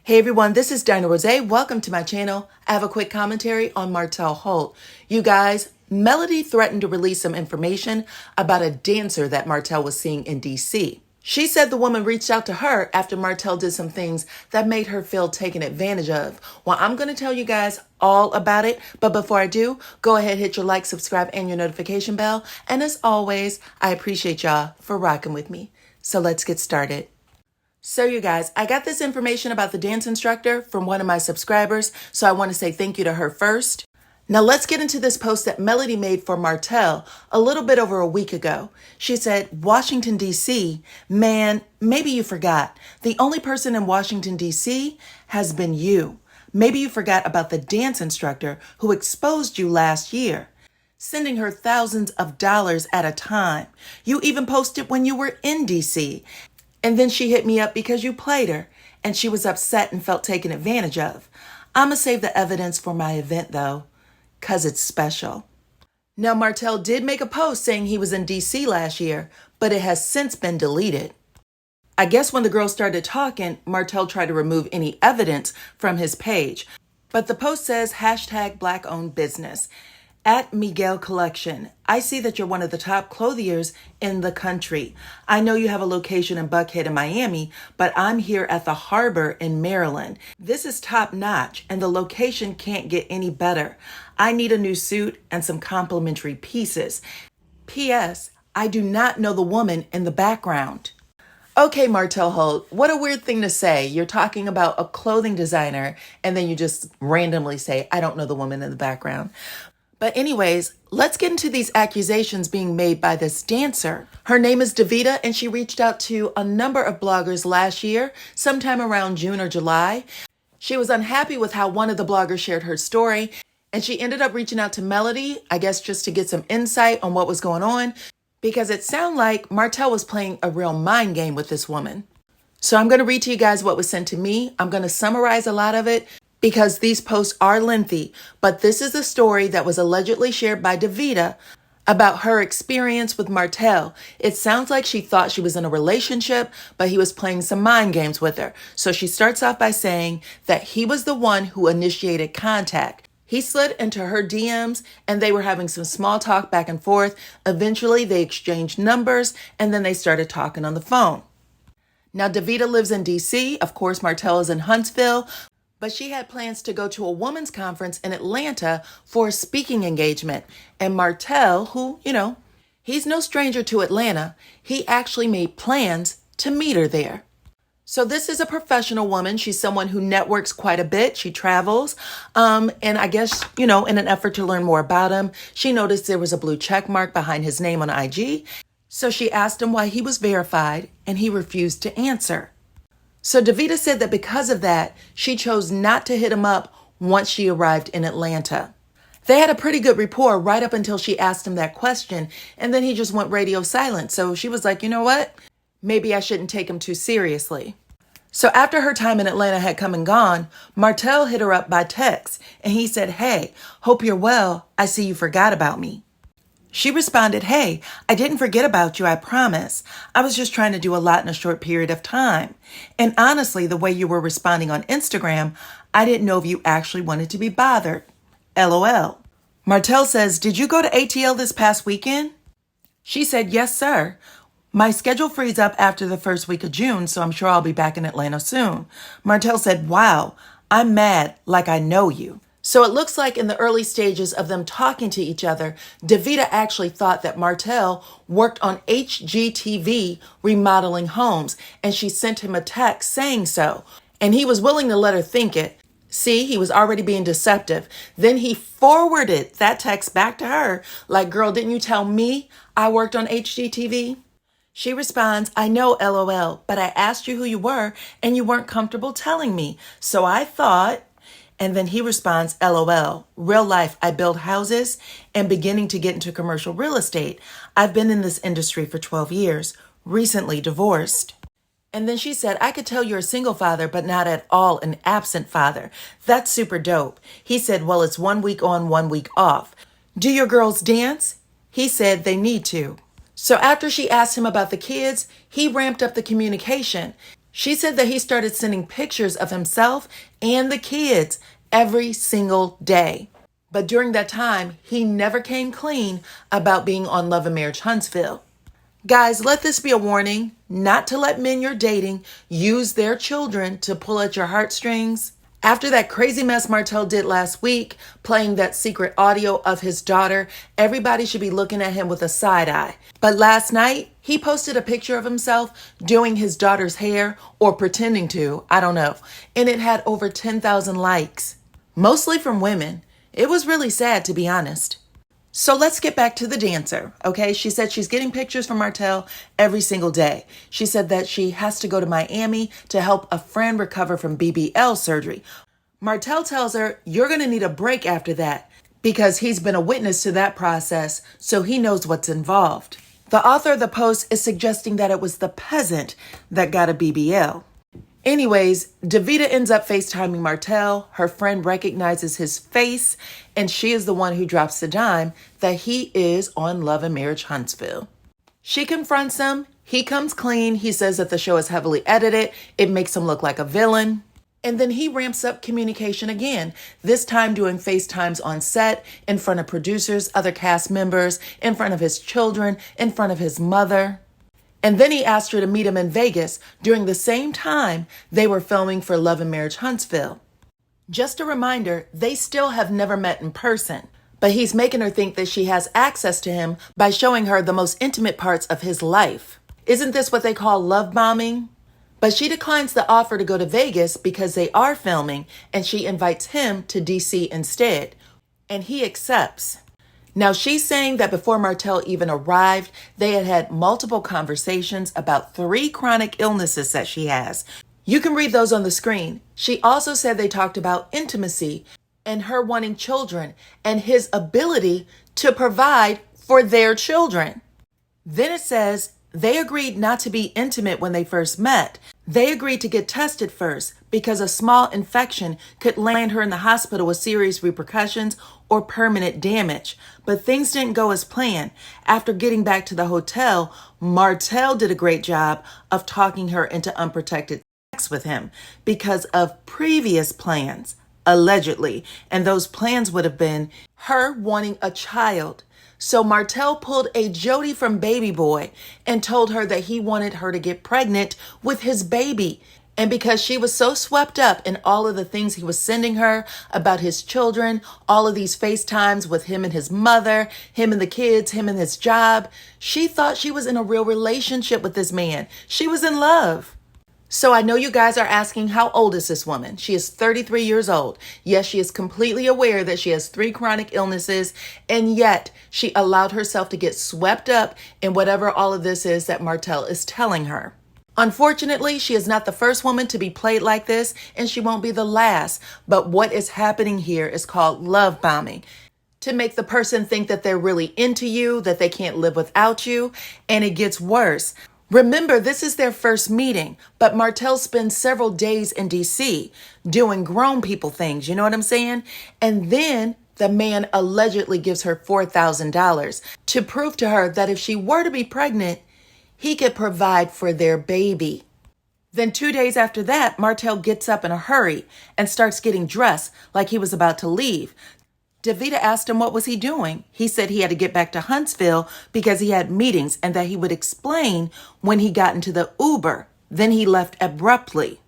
Hey everyone, this is DyanaRozay. Welcome to my channel. I have a quick commentary on Martell Holt. You guys, Melody threatened to release some information about a dancer that Martell was seeing in DC. She said the woman reached out to her after Martell did some things that made her feel taken advantage of. Well, I'm going to tell you guys all about it, but before I do, go ahead, hit your like, subscribe, and your notification bell. And as always, I appreciate y'all for rocking with me. So let's get started. So you guys, I got this information about the dance instructor from one of my subscribers, so I want to say thank you to her first. Now let's get into this post that Melody made for Martell a little bit over a week ago. She said, Washington, D.C., man, maybe you forgot. The only person in Washington, D.C. has been you. Maybe you forgot about the dance instructor who exposed you last year, sending her thousands of dollars at a time. You even posted when you were in D.C., and then she hit me up because you played her, and she was upset and felt taken advantage of. I'ma save the evidence for my event, though, because it's special. Now, Martell did make a post saying he was in D.C. last year, but it has since been deleted. I guess when the girls started talking, Martell tried to remove any evidence from his page. But the post says, #Black-owned business. At Miguel Collection, I see that you're one of the top clothiers in the country. I know you have a location in Buckhead in Miami, but I'm here at the Harbor in Maryland. This is top notch, and the location can't get any better. I need a new suit and some complimentary pieces. P.S. I do not know the woman in the background. Okay, Martell Holt, what a weird thing to say. You're talking about a clothing designer, and then you just randomly say, I don't know the woman in the background. But anyways, let's get into these accusations being made by this dancer. Her name is Davita, and she reached out to a number of bloggers last year, sometime around June or July. She was unhappy with how one of the bloggers shared her story, and she ended up reaching out to Melody, I guess just to get some insight on what was going on, because it sounded like Martell was playing a real mind game with this woman. So I'm going to read to you guys what was sent to me. I'm going to summarize a lot of it, because these posts are lengthy, but this is a story that was allegedly shared by Davita about her experience with Martell. It sounds like she thought she was in a relationship, but he was playing some mind games with her. So she starts off by saying that he was the one who initiated contact. He slid into her DMs and they were having some small talk back and forth. Eventually they exchanged numbers and then they started talking on the phone. Now Davita lives in DC. Of course, Martell is in Huntsville. But she had plans to go to a women's conference in Atlanta for a speaking engagement. And Martell, who, he's no stranger to Atlanta, he actually made plans to meet her there. So this is a professional woman. She's someone who networks quite a bit. She travels. And I guess, in an effort to learn more about him, she noticed there was a blue check mark behind his name on IG. So she asked him why he was verified, and he refused to answer. So Davita said that because of that, she chose not to hit him up once she arrived in Atlanta. They had a pretty good rapport right up until she asked him that question, and then he just went radio silent. So she was like, you know what? Maybe I shouldn't take him too seriously. So after her time in Atlanta had come and gone, Martell hit her up by text, and he said, hey, hope you're well. I see you forgot about me. She responded, hey, I didn't forget about you, I promise. I was just trying to do a lot in a short period of time. And honestly, the way you were responding on Instagram, I didn't know if you actually wanted to be bothered. LOL. Martell says, did you go to ATL this past weekend? She said, yes, sir. My schedule frees up after the first week of June, so I'm sure I'll be back in Atlanta soon. Martell said, wow, I'm mad like I know you. So it looks like in the early stages of them talking to each other, Davita actually thought that Martell worked on HGTV remodeling homes, and she sent him a text saying so. And he was willing to let her think it. See, he was already being deceptive. Then he forwarded that text back to her, like, girl, didn't you tell me I worked on HGTV? She responds, I know, LOL, but I asked you who you were, and you weren't comfortable telling me. So I thought... And then he responds, LOL, real life, I build houses and beginning to get into commercial real estate. I've been in this industry for 12 years, recently divorced. And then she said, I could tell you're a single father, but not at all an absent father. That's super dope. He said, well, it's 1 week on, 1 week off. Do your girls dance? He said they need to. So after she asked him about the kids, he ramped up the communication. She said that he started sending pictures of himself and the kids every single day. But during that time, he never came clean about being on Love and Marriage Huntsville. Guys, let this be a warning not to let men you're dating use their children to pull at your heartstrings. After that crazy mess Martell did last week, playing that secret audio of his daughter, everybody should be looking at him with a side eye. But last night, he posted a picture of himself doing his daughter's hair, or pretending to, I don't know, and it had over 10,000 likes, mostly from women. It was really sad, to be honest. So let's get back to the dancer, okay? She said she's getting pictures from Martell every single day. She said that she has to go to Miami to help a friend recover from BBL surgery. Martell tells her, you're going to need a break after that, because he's been a witness to that process, so he knows what's involved. The author of the post is suggesting that it was the peasant that got a BBL. Anyways, Davita ends up FaceTiming Martell. Her friend recognizes his face, and she is the one who drops the dime that he is on Love and Marriage Huntsville. She confronts him. He comes clean. He says that the show is heavily edited. It makes him look like a villain. And then he ramps up communication again, this time doing FaceTimes on set, in front of producers, other cast members, in front of his children, in front of his mother. And then he asked her to meet him in Vegas during the same time they were filming for Love and Marriage Huntsville. Just a reminder, they still have never met in person, but he's making her think that she has access to him by showing her the most intimate parts of his life. Isn't this what they call love bombing? But she declines the offer to go to Vegas because they are filming, and she invites him to DC instead, and he accepts. Now, she's saying that before Martell even arrived, they had had multiple conversations about 3 chronic illnesses that she has. You can read those on the screen. She also said they talked about intimacy and her wanting children and his ability to provide for their children. Then it says they agreed not to be intimate when they first met. They agreed to get tested first because a small infection could land her in the hospital with serious repercussions or permanent damage. But things didn't go as planned. After getting back to the hotel, Martell did a great job of talking her into unprotected sex with him because of previous plans, allegedly. And those plans would have been her wanting a child. So Martell pulled a Jody from Baby Boy and told her that he wanted her to get pregnant with his baby. And because she was so swept up in all of the things he was sending her about his children, all of these FaceTimes with him and his mother, him and the kids, him and his job, she thought she was in a real relationship with this man. She was in love. So I know you guys are asking, how old is this woman? She is 33 years old. Yes, she is completely aware that she has 3 chronic illnesses, and yet she allowed herself to get swept up in whatever all of this is that Martell is telling her. Unfortunately, she is not the first woman to be played like this, and she won't be the last. But what is happening here is called love bombing. To make the person think that they're really into you, that they can't live without you, and it gets worse. Remember, this is their first meeting, but Martell spends several days in DC doing grown people things, you know what I'm saying? And then the man allegedly gives her $4,000 to prove to her that if she were to be pregnant, he could provide for their baby. Then 2 days after that, Martell gets up in a hurry and starts getting dressed like he was about to leave. Davita asked him what was he doing. He said he had to get back to Huntsville because he had meetings and that he would explain when he got into the Uber. Then he left abruptly.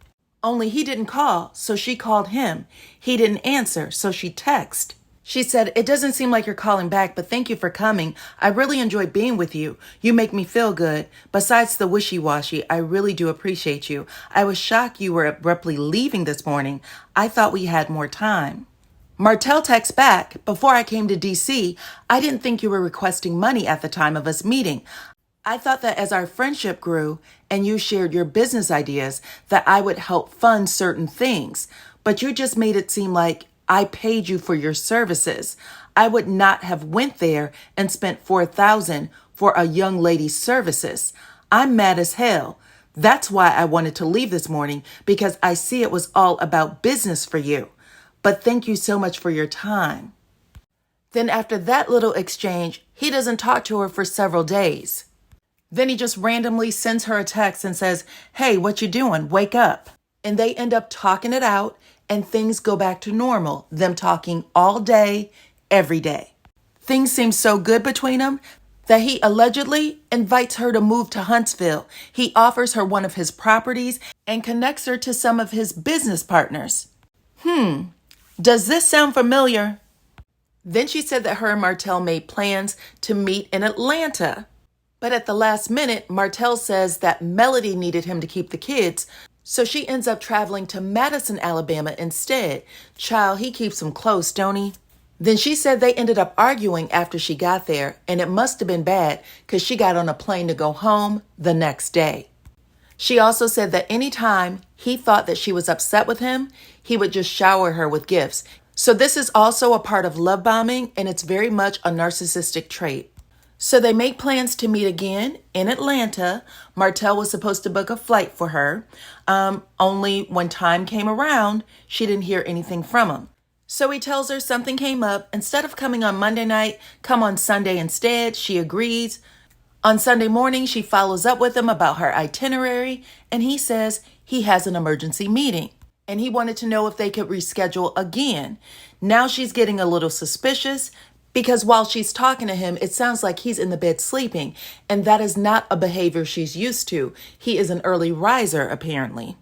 Only he didn't call, so she called him. He didn't answer, so she texted. She said, "It doesn't seem like you're calling back, but thank you for coming. I really enjoy being with you. You make me feel good. Besides the wishy-washy, I really do appreciate you. I was shocked you were abruptly leaving this morning. I thought we had more time." Martell texts back, "Before I came to DC, I didn't think you were requesting money at the time of us meeting. I thought that as our friendship grew and you shared your business ideas, that I would help fund certain things. But you just made it seem like I paid you for your services. I would not have went there and spent $4,000 for a young lady's services. I'm mad as hell. That's why I wanted to leave this morning, because I see it was all about business for you. But thank you so much for your time." Then after that little exchange, he doesn't talk to her for several days. Then he just randomly sends her a text and says, "Hey, what you doing? Wake up." And they end up talking it out and things go back to normal, them talking all day, every day. Things seem so good between them that he allegedly invites her to move to Huntsville. He offers her one of his properties and connects her to some of his business partners. Does this sound familiar? Then she said that her and Martell made plans to meet in Atlanta. But at the last minute, Martell says that Melody needed him to keep the kids, so she ends up traveling to Madison, Alabama instead. Child, he keeps them close, don't he? Then she said they ended up arguing after she got there, and it must have been bad because she got on a plane to go home the next day. She also said that anytime he thought that she was upset with him, he would just shower her with gifts. So this is also a part of love bombing, and it's very much a narcissistic trait. So they make plans to meet again in Atlanta. Martell was supposed to book a flight for her. Only when time came around, she didn't hear anything from him. So he tells her something came up. Instead of coming on Monday night, come on Sunday instead. She agrees. On Sunday morning, she follows up with him about her itinerary, and he says he has an emergency meeting, and he wanted to know if they could reschedule again. Now she's getting a little suspicious because while she's talking to him, it sounds like he's in the bed sleeping, and that is not a behavior she's used to. He is an early riser, apparently.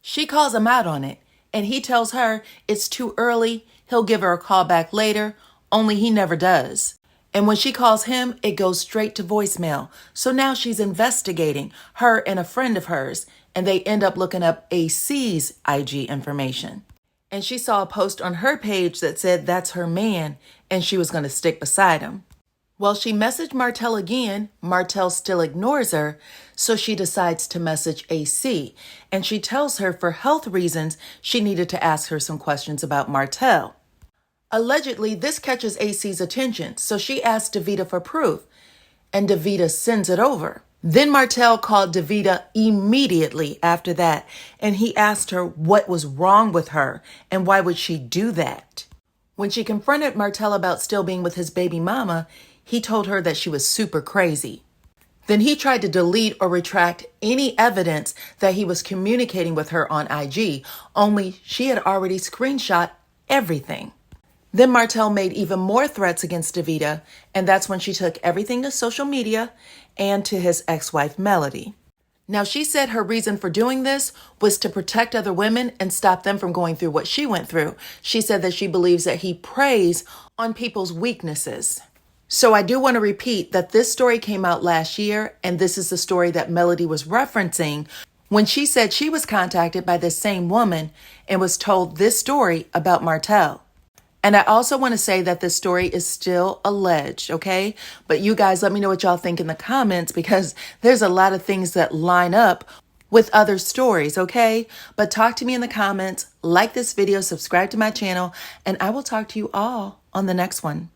She calls him out on it, and he tells her it's too early. He'll give her a call back later, only he never does. And when she calls him, it goes straight to voicemail. So now she's investigating her and a friend of hers, and they end up looking up AC's IG information. And she saw a post on her page that said that's her man, and she was going to stick beside him. Well, she messaged Martell again. Martell still ignores her, so she decides to message AC. And she tells her for health reasons, she needed to ask her some questions about Martell. Allegedly, this catches AC's attention, so she asks Davita for proof, and Davita sends it over. Then Martell called Davita immediately after that, and he asked her what was wrong with her and why would she do that. When she confronted Martell about still being with his baby mama, he told her that she was super crazy. Then he tried to delete or retract any evidence that he was communicating with her on IG, only she had already screenshot everything. Then Martell made even more threats against Davita, and that's when she took everything to social media and to his ex-wife, Melody. Now, she said her reason for doing this was to protect other women and stop them from going through what she went through. She said that she believes that he preys on people's weaknesses. So I do want to repeat that this story came out last year, and this is the story that Melody was referencing when she said she was contacted by this same woman and was told this story about Martell. And I also want to say that this story is still alleged, okay? But you guys, let me know what y'all think in the comments because there's a lot of things that line up with other stories, okay? But talk to me in the comments, like this video, subscribe to my channel, and I will talk to you all on the next one.